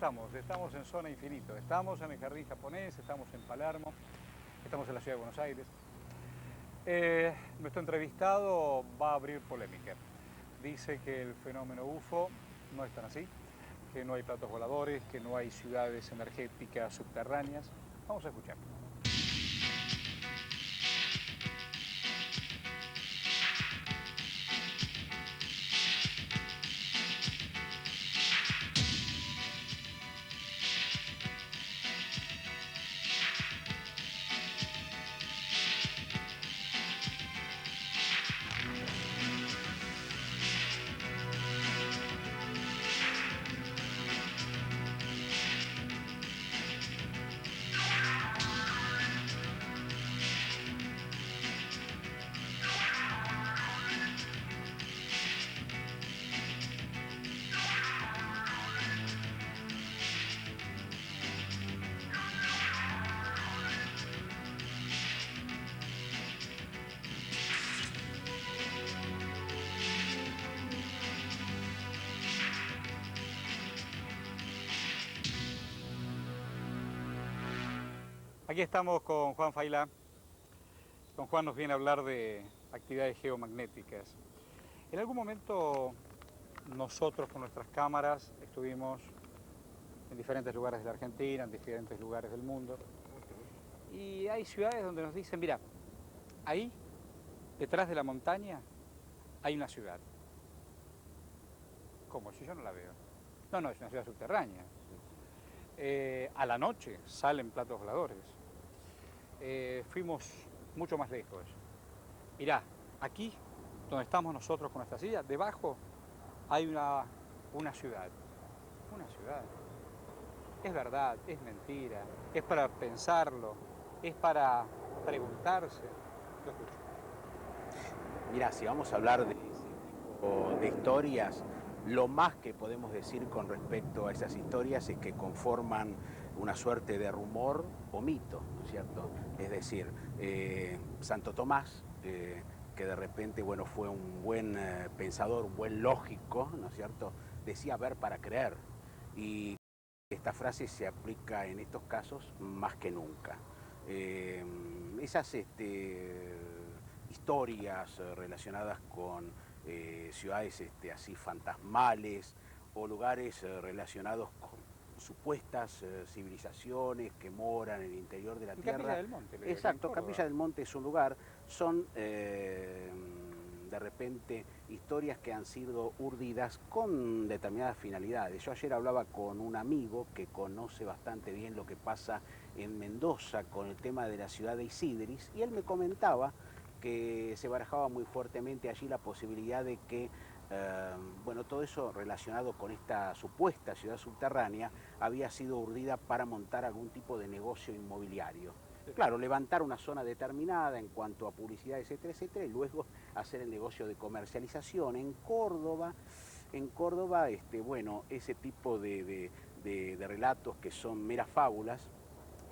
estamos? Estamos en Zona Infinito, estamos en el Jardín Japonés, estamos en Palermo, estamos en la Ciudad de Buenos Aires. Nuestro entrevistado va a abrir polémica. Dice que el fenómeno UFO no es tan así, que no hay platos voladores, que no hay ciudades energéticas subterráneas. Vamos a escuchar. Aquí estamos con Juan Failá. Don Juan nos viene a hablar de actividades geomagnéticas. En algún momento nosotros con nuestras cámaras estuvimos en diferentes lugares de la Argentina, en diferentes lugares del mundo. Y hay ciudades donde nos dicen, mira, ahí, detrás de la montaña, hay una ciudad. ¿Cómo? Si yo no la veo. No, no, es una ciudad subterránea. A la noche salen platos voladores. Fuimos mucho más lejos. Mirá, aquí, donde estamos nosotros con nuestra silla, debajo hay una ciudad. Una ciudad. Es verdad, es mentira, es para pensarlo, es para preguntarse. Lo escucho. Mira, si vamos a hablar de ese tipo de historias, lo más que podemos decir con respecto a esas historias es que conforman una suerte de rumor o mito, ¿no es cierto? Es decir, Santo Tomás, que de repente, bueno, fue un buen pensador, un buen lógico, ¿no es cierto? Decía ver para creer. Y esta frase se aplica en estos casos más que nunca. Esas historias relacionadas con ciudades así fantasmales o lugares relacionados con supuestas civilizaciones que moran en el interior de la Tierra. Capilla del Monte. Exacto, Capilla del Monte es un lugar, son de repente historias que han sido urdidas con determinadas finalidades. Yo ayer hablaba con un amigo que conoce bastante bien lo que pasa en Mendoza con el tema de la ciudad de Isidris, y él me comentaba que se barajaba muy fuertemente allí la posibilidad de que bueno, todo eso relacionado con esta supuesta ciudad subterránea había sido urdida para montar algún tipo de negocio inmobiliario. Claro, levantar una zona determinada en cuanto a publicidad, etcétera, etcétera, y luego hacer el negocio de comercialización. En Córdoba, bueno, ese tipo de relatos que son meras fábulas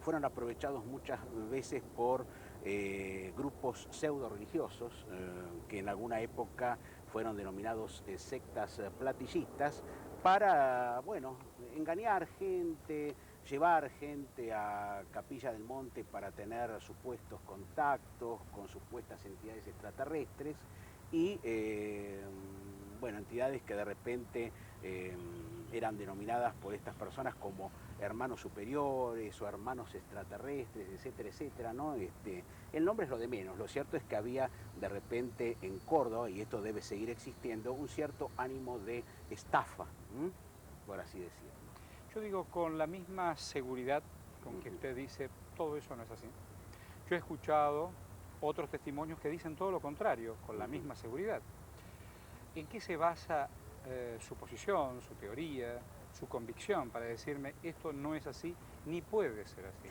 fueron aprovechados muchas veces por grupos pseudo religiosos que en alguna época fueron denominados sectas platillistas para, bueno, engañar gente, llevar gente a Capilla del Monte para tener supuestos contactos con supuestas entidades extraterrestres y, bueno, entidades que de repente eran denominadas por estas personas como hermanos superiores o hermanos extraterrestres, etcétera, etcétera, ¿no? El nombre es lo de menos. Lo cierto es que había de repente en Córdoba, y esto debe seguir existiendo, un cierto ánimo de estafa, por así decirlo. Yo digo, con la misma seguridad con que usted dice, todo eso no es así. Yo he escuchado otros testimonios que dicen todo lo contrario, con la misma seguridad. ¿En qué se basa su posición, su teoría, su convicción para decirme esto no es así ni puede ser así?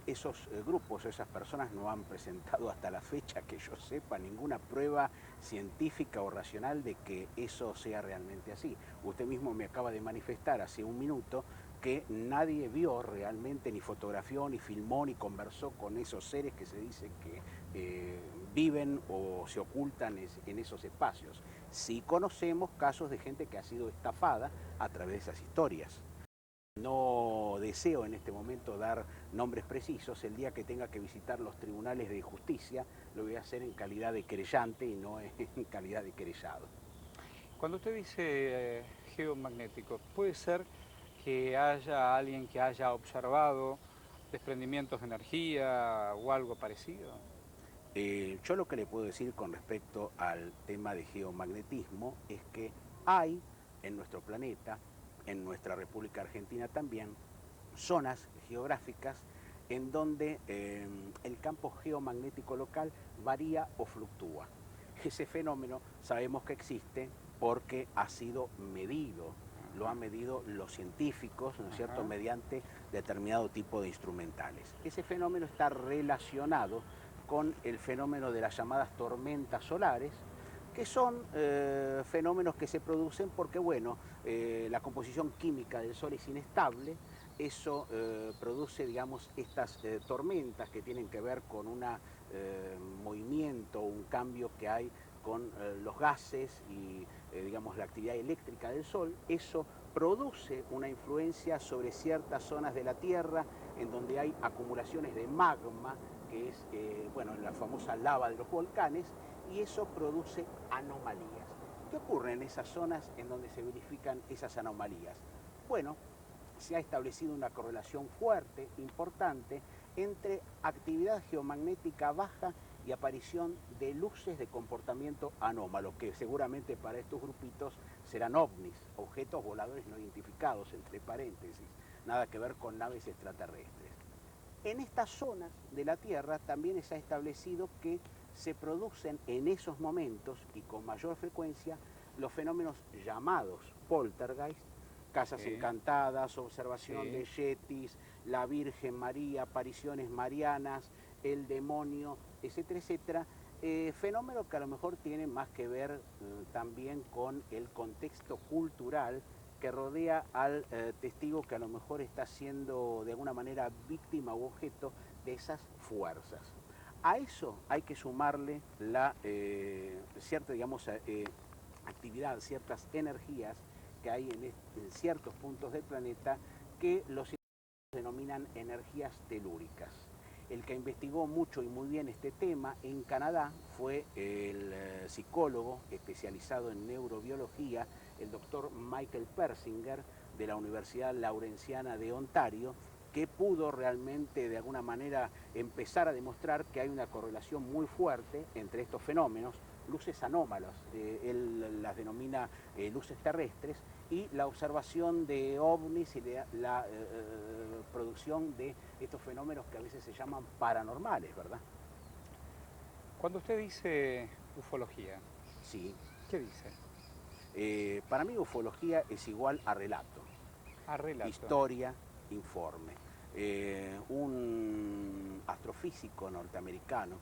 Esos grupos, esas personas no han presentado hasta la fecha que yo sepa ninguna prueba científica o racional de que eso sea realmente así. Usted mismo me acaba de manifestar hace un minuto que nadie vio realmente, ni fotografió, ni filmó, ni conversó con esos seres que se dice que viven o se ocultan en esos espacios. Sí conocemos casos de gente que ha sido estafada a través de esas historias. No deseo en este momento dar nombres precisos. El día que tenga que visitar los tribunales de justicia lo voy a hacer en calidad de querellante y no en calidad de querellado. Cuando usted dice geomagnético, ¿puede ser que haya alguien que haya observado desprendimientos de energía o algo parecido? Yo lo que le puedo decir con respecto al tema de geomagnetismo es que hay en nuestro planeta, en nuestra República Argentina también, zonas geográficas en donde el campo geomagnético local varía o fluctúa. Ese fenómeno sabemos que existe porque ha sido medido, lo han medido los científicos, ¿no es cierto?, mediante determinado tipo de instrumentales. Ese fenómeno está relacionado con el fenómeno de las llamadas tormentas solares, que son fenómenos que se producen porque, bueno, la composición química del Sol es inestable. Eso produce, digamos, estas tormentas que tienen que ver con un movimiento, un cambio que hay con los gases y, digamos, la actividad eléctrica del Sol. Eso produce una influencia sobre ciertas zonas de la Tierra en donde hay acumulaciones de magma, que es, bueno, la famosa lava de los volcanes, y eso produce anomalías. ¿Qué ocurre en esas zonas en donde se verifican esas anomalías? Bueno, se ha establecido una correlación fuerte, importante, entre actividad geomagnética baja y aparición de luces de comportamiento anómalo, que seguramente para estos grupitos serán ovnis, objetos voladores no identificados, entre paréntesis, nada que ver con naves extraterrestres. En estas zonas de la Tierra también se ha establecido que se producen en esos momentos y con mayor frecuencia los fenómenos llamados poltergeist, casas encantadas, observación de yetis, la Virgen María, apariciones marianas, el demonio, etcétera, etcétera. Fenómenos que a lo mejor tienen más que ver también con el contexto cultural que rodea al testigo que a lo mejor está siendo de alguna manera víctima u objeto de esas fuerzas. A eso hay que sumarle la cierta, digamos, actividad, ciertas energías que hay en ciertos puntos del planeta que los científicos denominan energías telúricas. El que investigó mucho y muy bien este tema en Canadá fue el psicólogo especializado en neurobiología, el doctor Michael Persinger, de la Universidad Lawrenciana de Ontario, que pudo realmente de alguna manera empezar a demostrar que hay una correlación muy fuerte entre estos fenómenos, luces anómalas, él las denomina luces terrestres, y la observación de ovnis y de la producción de estos fenómenos que a veces se llaman paranormales, ¿verdad? Cuando usted dice ufología, sí. ¿Qué dice? Para mí ufología es igual a relato. A relato. Historia, informe. Un astrofísico norteamericano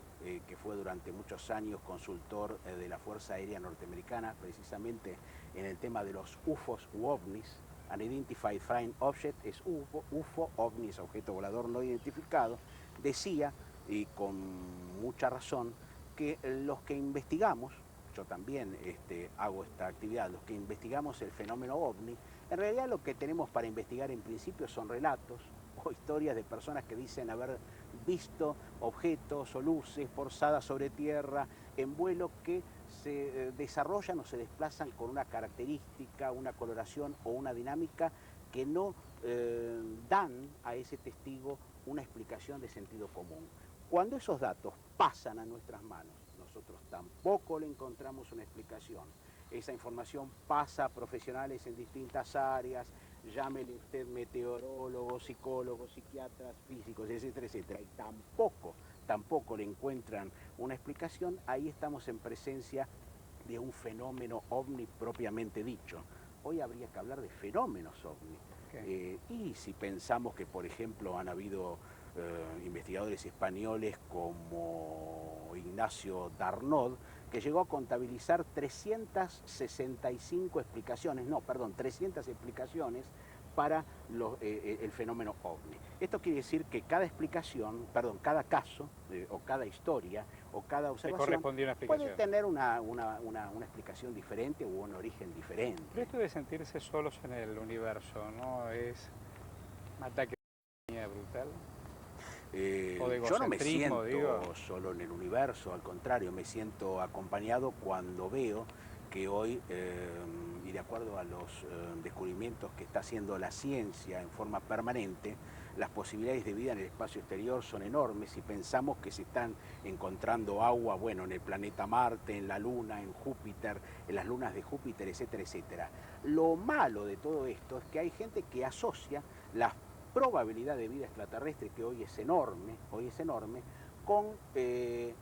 que fue durante muchos años consultor de la Fuerza Aérea Norteamericana, precisamente en el tema de los UFOs u ovnis, Unidentified Flying Object es UFO, ovni es objeto volador no identificado, decía, y con mucha razón, que los que investigamos, yo también hago esta actividad, los que investigamos el fenómeno ovni, en realidad lo que tenemos para investigar en principio son relatos o historias de personas que dicen haber visto objetos o luces forzadas sobre tierra en vuelo que se desarrollan o se desplazan con una característica, una coloración o una dinámica que no dan a ese testigo una explicación de sentido común. Cuando esos datos pasan a nuestras manos, nosotros tampoco le encontramos una explicación. Esa información pasa a profesionales en distintas áreas, llámele usted meteorólogos, psicólogos, psiquiatras, físicos, etcétera, etcétera, y tampoco le encuentran una explicación. Ahí estamos en presencia de un fenómeno ovni propiamente dicho. Hoy habría que hablar de fenómenos ovni. Y si pensamos que, por ejemplo, han habido investigadores españoles como Ignacio Darnaud, que llegó a contabilizar 365 explicaciones, 300 explicaciones para el fenómeno ovni. Esto quiere decir que cada explicación, cada caso, o cada historia, o cada observación puede tener una explicación diferente o un origen diferente. Pero esto de sentirse solos en el universo, ¿no? Es ¿Un ataque de humanidad brutal? ¿O de Yo no me egocentrismo, siento digo? solo en el universo, al contrario, me siento acompañado cuando veo que hoy, y de acuerdo a los descubrimientos que está haciendo la ciencia en forma permanente, las posibilidades de vida en el espacio exterior son enormes y pensamos que se están encontrando agua, bueno, en el planeta Marte, en la Luna, en Júpiter, en las lunas de Júpiter, etcétera, etcétera. Lo malo de todo esto es que hay gente que asocia las probabilidad de vida extraterrestre, que hoy es enorme, con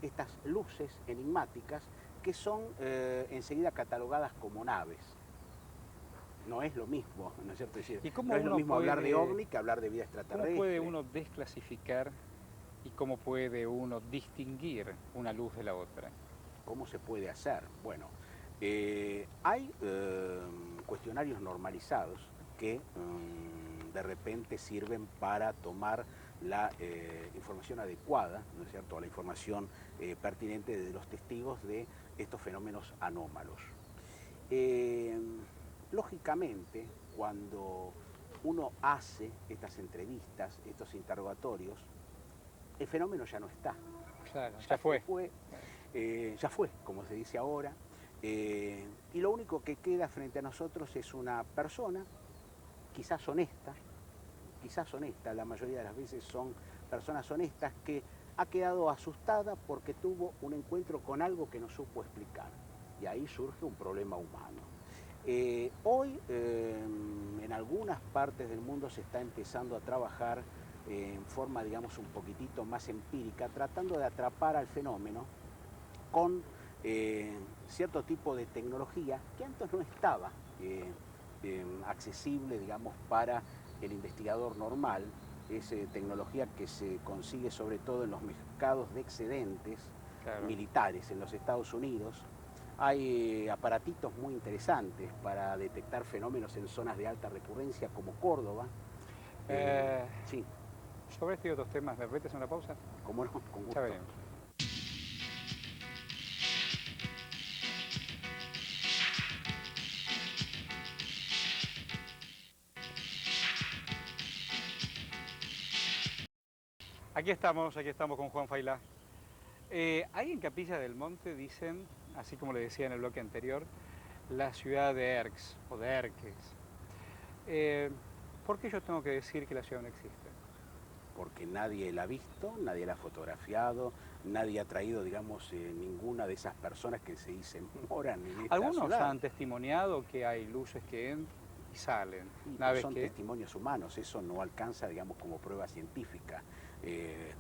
estas luces enigmáticas que son enseguida catalogadas como naves. No es lo mismo, ¿no es cierto? Es decir, ¿Y cómo no es lo uno mismo hablar de puede, ovni que hablar de vida extraterrestre. cómo puede uno desclasificar y cómo puede uno distinguir una luz de la otra? ¿Cómo se puede hacer? Bueno, hay cuestionarios normalizados que de repente sirven para tomar la información adecuada, ¿no es cierto?, la información pertinente de los testigos de estos fenómenos anómalos. Lógicamente, cuando uno hace estas entrevistas, estos interrogatorios, el fenómeno ya no está. Claro, ya fue. Ya fue, como se dice ahora, y lo único que queda frente a nosotros es una persona, quizás honesta, la mayoría de las veces son personas honestas, que ha quedado asustada porque tuvo un encuentro con algo que no supo explicar, y ahí surge un problema humano. Hoy en algunas partes del mundo se está empezando a trabajar en forma, digamos, un poquitito más empírica, tratando de atrapar al fenómeno con cierto tipo de tecnología que antes no estaba accesible, digamos, para el investigador normal. Es tecnología que se consigue sobre todo en los mercados de excedentes militares en los Estados Unidos. Hay aparatitos muy interesantes para detectar fenómenos en zonas de alta recurrencia como Córdoba. Sí. Sobre este y otros temas, ¿me repites una pausa? ¿Cómo no? Con gusto. Ya veremos. Aquí estamos con Juan Failá. Ahí en Capilla del Monte dicen, así como le decía en el bloque anterior, la ciudad de Erx o de Erques. ¿Por qué yo tengo que decir que la ciudad no existe? Porque nadie la ha visto, nadie la ha fotografiado, nadie ha traído, digamos, ninguna de esas personas que se dicen moran en esta Algunos ciudad. han testimoniado que hay luces que entran y salen. Pero son testimonios humanos, eso no alcanza, digamos, como prueba científica.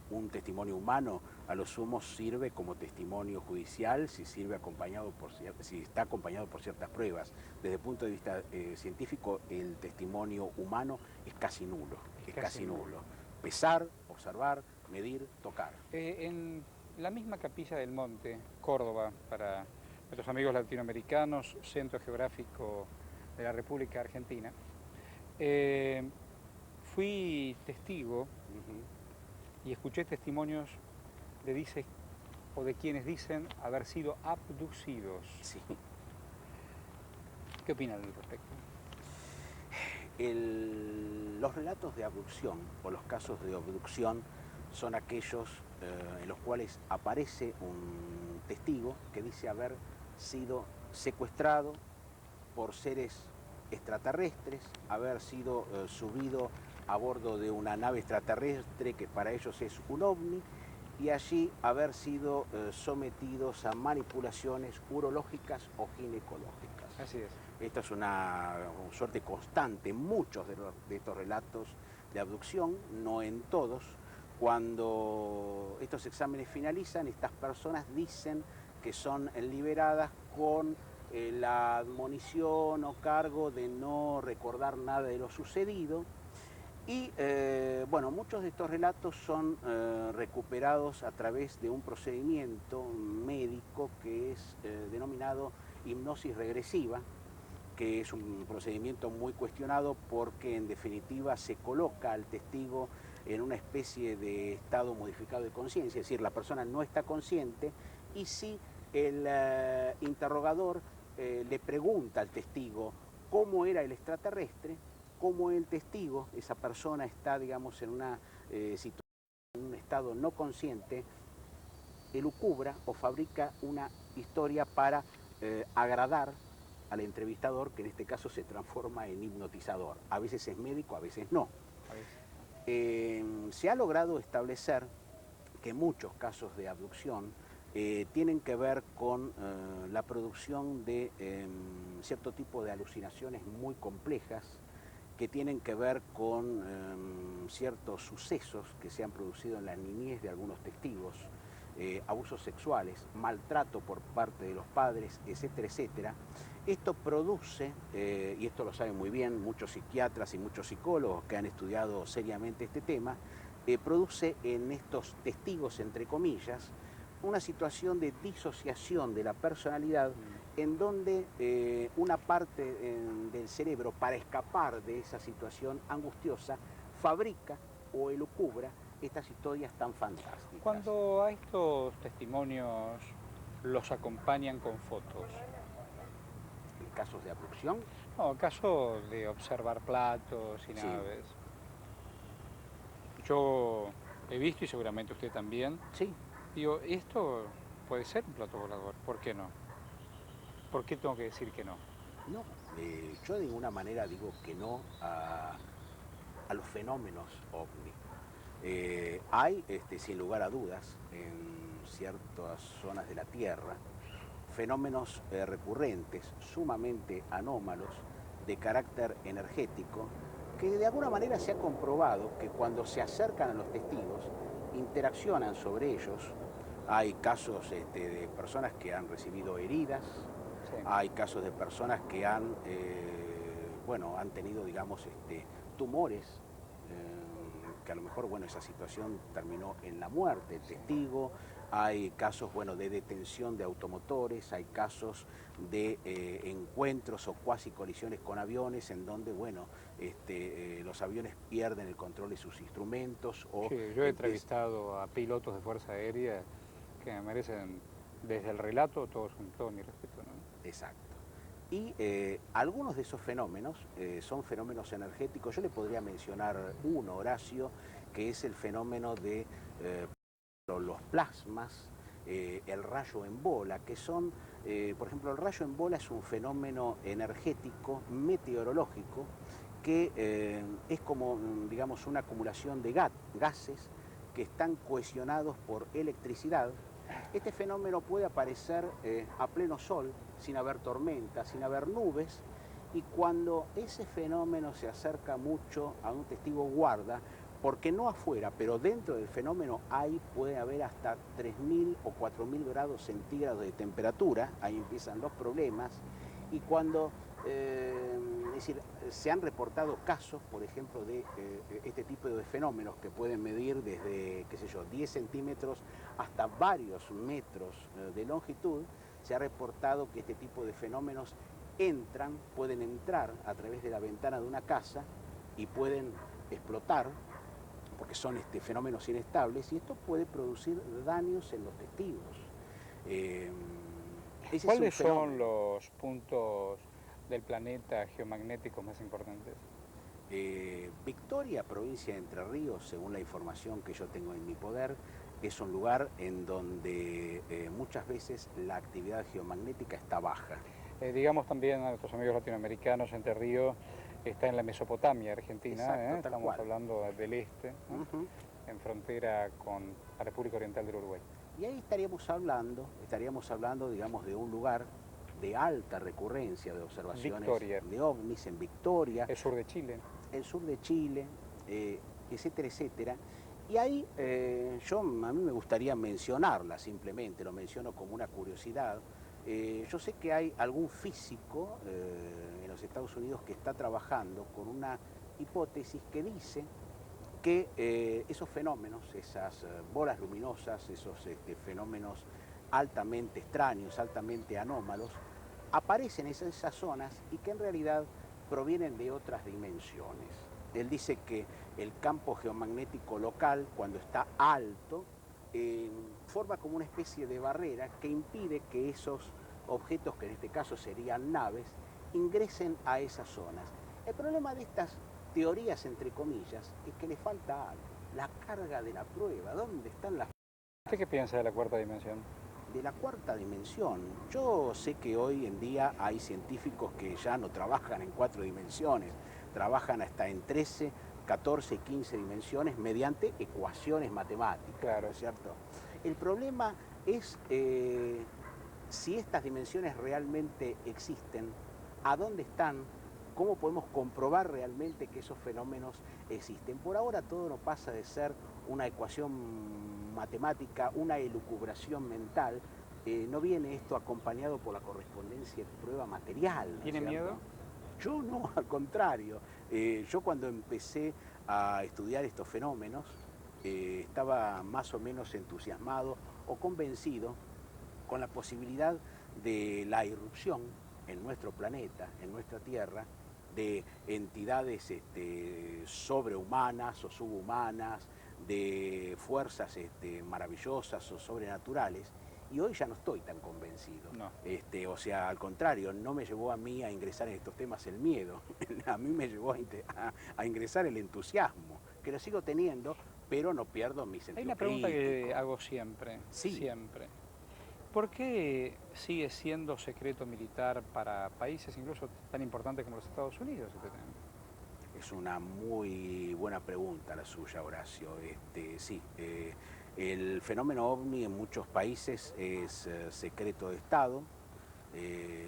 Un testimonio humano a lo sumo sirve como testimonio judicial si está acompañado por ciertas pruebas. Desde el punto de vista científico, el testimonio humano es casi nulo. Es casi nulo. Pesar, observar, medir, tocar. En la misma Capilla del Monte, Córdoba, para nuestros amigos latinoamericanos, centro geográfico de la República Argentina, fui testigo y escuché testimonios de quienes dicen haber sido abducidos. Sí. ¿Qué opinan al respecto? Los relatos de abducción o los casos de abducción son aquellos en los cuales aparece un testigo que dice haber sido secuestrado por seres extraterrestres, haber sido subido a bordo de una nave extraterrestre que para ellos es un ovni, y allí haber sido sometidos a manipulaciones urológicas o ginecológicas. Así es. Esto es una suerte constante en muchos de estos relatos de abducción, no en todos. Cuando estos exámenes finalizan, estas personas dicen que son liberadas con la admonición o cargo de no recordar nada de lo sucedido. Y bueno, muchos de estos relatos son recuperados a través de un procedimiento médico que es denominado hipnosis regresiva, que es un procedimiento muy cuestionado porque en definitiva se coloca al testigo en una especie de estado modificado de conciencia, es decir, la persona no está consciente, y si el interrogador le pregunta al testigo cómo era el extraterrestre, como el testigo, esa persona está, digamos, en una situación, en un estado no consciente, elucubra o fabrica una historia para agradar al entrevistador, que en este caso se transforma en hipnotizador. A veces es médico, a veces no. Se ha logrado establecer que muchos casos de abducción tienen que ver con la producción de cierto tipo de alucinaciones muy complejas, que tienen que ver con ciertos sucesos que se han producido en la niñez de algunos testigos, abusos sexuales, maltrato por parte de los padres, etcétera, etcétera. Esto produce, y esto lo saben muy bien muchos psiquiatras y muchos psicólogos que han estudiado seriamente este tema, produce en estos testigos, entre comillas, una situación de disociación de la personalidad en donde una parte del cerebro, para escapar de esa situación angustiosa, fabrica o elucubra estas historias tan fantásticas. Cuando a estos testimonios los acompañan con fotos. ¿En casos de abducción? No, casos de observar platos y Sí. naves. Yo he visto, y seguramente usted también, Sí. digo, esto puede ser un plato volador, ¿por qué no? ¿Por qué tengo que decir que no? No, yo de ninguna manera digo que no a los fenómenos ovni. Hay, sin lugar a dudas, en ciertas zonas de la Tierra, fenómenos recurrentes, sumamente anómalos, de carácter energético, que de alguna manera se ha comprobado que cuando se acercan a los testigos, interaccionan sobre ellos. Hay casos de personas que han recibido heridas, Sí. hay casos de personas que han, han tenido, digamos, tumores, que a lo mejor, esa situación terminó en la muerte del testigo. Hay casos, de detención de automotores, hay casos de encuentros o cuasi colisiones con aviones en donde, los aviones pierden el control de sus instrumentos. Sí, yo he entrevistado a pilotos de Fuerza Aérea que me merecen, desde el relato, todo mi respeto, ¿no? Exacto. Y algunos de esos fenómenos son fenómenos energéticos. Yo le podría mencionar uno, Horacio, que es el fenómeno de los plasmas, el rayo en bola, que son, por ejemplo, el rayo en bola es un fenómeno energético, meteorológico, que es como, digamos, una acumulación de gases que están cohesionados por electricidad. Este fenómeno puede aparecer a pleno sol, sin haber tormenta, sin haber nubes, y cuando ese fenómeno se acerca mucho a un testigo guarda, porque no afuera, pero dentro del fenómeno puede haber hasta 3.000 o 4.000 grados centígrados de temperatura, ahí empiezan los problemas, y cuando, es decir, se han reportado casos, por ejemplo, de este tipo de fenómenos que pueden medir desde, 10 centímetros hasta varios metros de longitud. Se ha reportado que este tipo de fenómenos pueden entrar a través de la ventana de una casa y pueden explotar, porque son fenómenos inestables, y esto puede producir daños en los testigos. ¿Cuáles son los puntos del planeta geomagnéticos más importantes? Victoria, provincia de Entre Ríos, según la información que yo tengo en mi poder, es un lugar en donde muchas veces la actividad geomagnética está baja. Digamos también a nuestros amigos latinoamericanos, Entre Ríos está en la Mesopotamia, Argentina. Exacto, estamos hablando del este, ¿no? En frontera con la República Oriental del Uruguay. Y ahí estaríamos hablando, digamos, de un lugar de alta recurrencia de observaciones de ovnis en Victoria. El sur de Chile. El sur de Chile, etcétera, etcétera. Y ahí a mí me gustaría mencionarla simplemente, lo menciono como una curiosidad. Yo sé que hay algún físico en los Estados Unidos que está trabajando con una hipótesis que dice que esos fenómenos, esas bolas luminosas, esos fenómenos altamente extraños, altamente anómalos, aparecen en esas zonas y que en realidad provienen de otras dimensiones. Él dice que el campo geomagnético local, cuando está alto, forma como una especie de barrera que impide que esos objetos, que en este caso serían naves, ingresen a esas zonas. El problema de estas teorías entre comillas, es que le falta algo, la carga de la prueba. ¿Dónde están las ¿Usted qué piensa de la cuarta dimensión? de la cuarta dimensión? Yo sé que hoy en día hay científicos que ya no trabajan en 4 dimensiones, trabajan hasta en 13, 14, 15 dimensiones mediante ecuaciones matemáticas, Claro. ¿no es cierto? El problema es si estas dimensiones realmente existen, ¿a dónde están? ¿Cómo podemos comprobar realmente que esos fenómenos existen? Por ahora todo no pasa de ser una ecuación matemática, una elucubración mental. No viene esto acompañado por la correspondencia de prueba material, ¿no es ¿Tiene cierto? miedo? Yo no, al contrario. Yo cuando empecé a estudiar estos fenómenos, estaba más o menos entusiasmado o convencido con la posibilidad de la irrupción en nuestro planeta, en nuestra Tierra, de entidades sobrehumanas o subhumanas, de fuerzas maravillosas o sobrenaturales. Y hoy ya no estoy tan convencido. No. O sea, al contrario, no me llevó a mí a ingresar en estos temas el miedo. A mí me llevó a ingresar el entusiasmo, que lo sigo teniendo, pero no pierdo mi sentido Hay una pregunta crítico. que hago siempre, Sí. siempre. ¿Por qué sigue siendo secreto militar para países incluso tan importantes como los Estados Unidos este tema? Es una muy buena pregunta la suya, Horacio. Sí, el fenómeno OVNI en muchos países es secreto de Estado.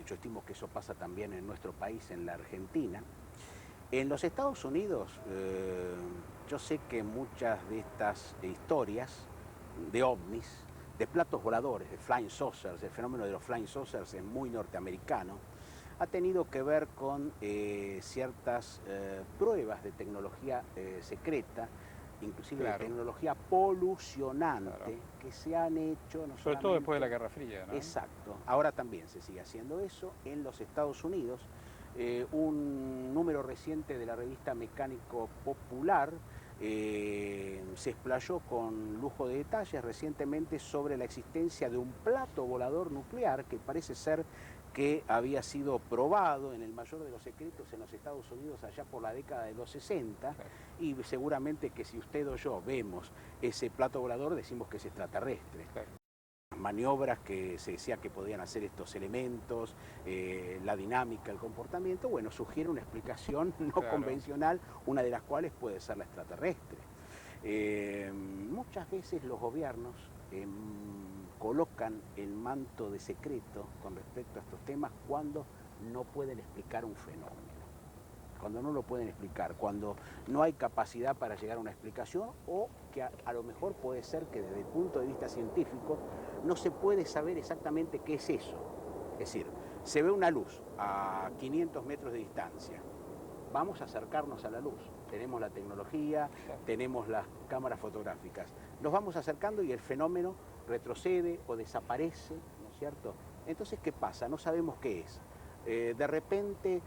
Yo estimo que eso pasa también en nuestro país, en la Argentina. En los Estados Unidos, yo sé que muchas de estas historias de ovnis, de platos voladores, de flying saucers, el fenómeno de los flying saucers es muy norteamericano, ha tenido que ver con ciertas pruebas de tecnología secreta, inclusive Claro. de tecnología polucionante, Claro. que se han hecho, no Sobre todo después de la Guerra Fría, ¿no? Exacto. Ahora también se sigue haciendo eso en los Estados Unidos. Un número reciente de la revista Mecánico Popular se explayó con lujo de detalles recientemente sobre la existencia de un plato volador nuclear que parece ser que había sido probado en el mayor de los secretos en los Estados Unidos allá por la década de los 60, Claro. y seguramente que si usted o yo vemos ese plato volador decimos que es extraterrestre. Claro. Maniobras que se decía que podían hacer estos elementos, la dinámica, el comportamiento, bueno, sugiere una explicación no Claro. convencional, una de las cuales puede ser la extraterrestre. Muchas veces los gobiernos colocan el manto de secreto con respecto a estos temas cuando no pueden explicar un fenómeno. Cuando no lo pueden explicar, cuando no hay capacidad para llegar a una explicación, o que a lo mejor puede ser que desde el punto de vista científico no se puede saber exactamente qué es eso. Es decir, se ve una luz a 500 metros de distancia. Vamos a acercarnos a la luz. Tenemos la tecnología, tenemos las cámaras fotográficas. Nos vamos acercando y el fenómeno retrocede o desaparece, ¿no es cierto? Entonces, ¿qué pasa? No sabemos qué es. De repente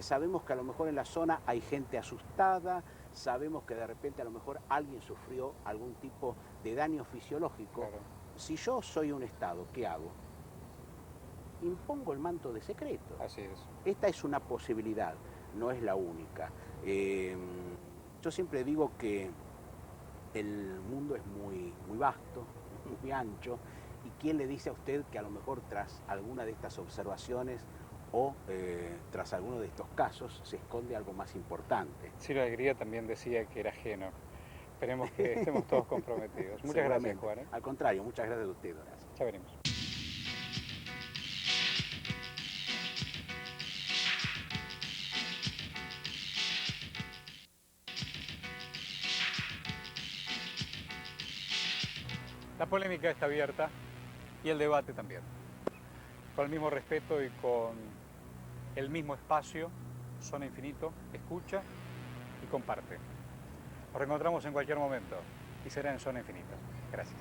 sabemos que a lo mejor en la zona hay gente asustada, sabemos que de repente a lo mejor alguien sufrió algún tipo de daño fisiológico. Claro. Si yo soy un Estado, ¿qué hago? Impongo el manto de secreto. Así es. Esta es una posibilidad, no es la única. Yo siempre digo que el mundo es muy vasto, muy ancho, y ¿quién le dice a usted que a lo mejor tras alguna de estas observaciones o tras alguno de estos casos se esconde algo más importante? Ciro Alegría también decía que era ajeno. Esperemos que estemos todos comprometidos. Muchas gracias, Juan. Al contrario, muchas gracias a usted, Horacio. Ya veremos. La polémica está abierta y el debate también. Con el mismo respeto y con el mismo espacio, Zona Infinito, escucha y comparte. Nos reencontramos en cualquier momento y será en Zona Infinita. Gracias.